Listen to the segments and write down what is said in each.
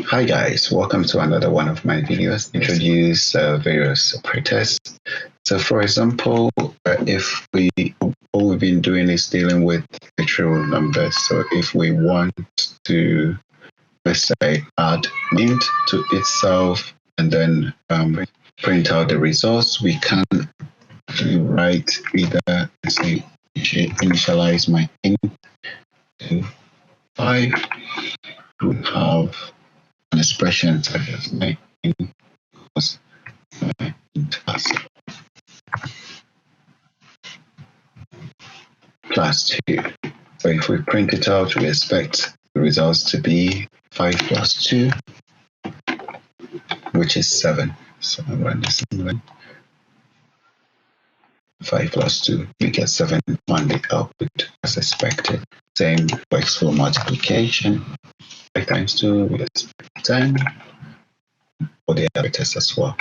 Hi guys, welcome to another one of my videos. Introduce various operators. So for example, if all we've been doing is dealing with literal numbers. So if we want to, let's say, add int to itself and then print out the results, we can write either, let's say, initialize my int to 5. We have an expression such as my int was plus 2. So if we print it out, we expect the results to be 5 plus 2, which is 7. So I run this in 5 plus 2, we get 7 on the output as expected. Same works for multiplication. 5 times 2, we expect 10 for the operators as well.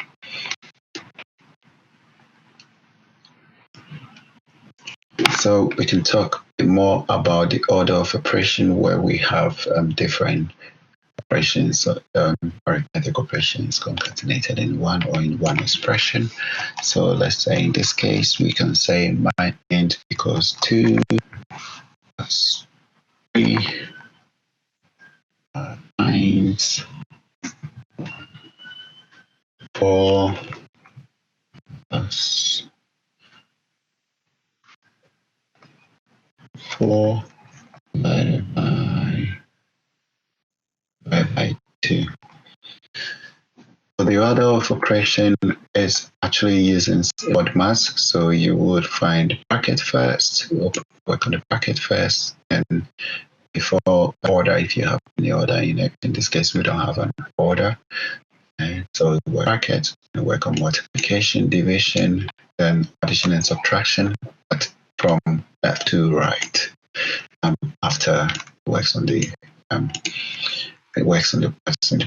So we can talk more about the order of operation where we have different operations, arithmetic operations concatenated in one or in one expression. So let's say in this case, we can say my int equals 2 plus 3 times 4 plus 4 divided by 2. So the order of operation is actually using word mask. So you would find bracket first, work on the bracket first, and before order, if you have any order in it. In this case, we don't have an order. And so we work bracket and work on multiplication, division, then addition and subtraction, but from left to right. After it works on the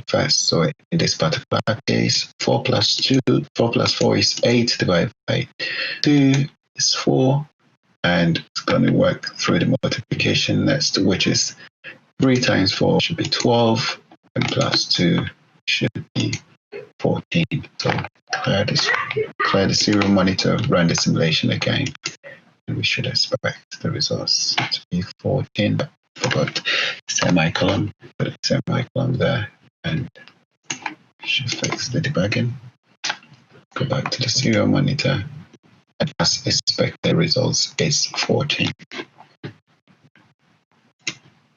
first. So in this particular case, 4 plus 4 is 8 divided by 2 is 4, and it's going to work through the multiplication next, which is 3 times 4 should be 12, and plus 2 should be 14. So clear the serial monitor, run the simulation again, and we should expect the results to be 14. Forgot semicolon, put a semicolon there, and should fix the debugging. Go back to the serial monitor, and as expected, results is 14.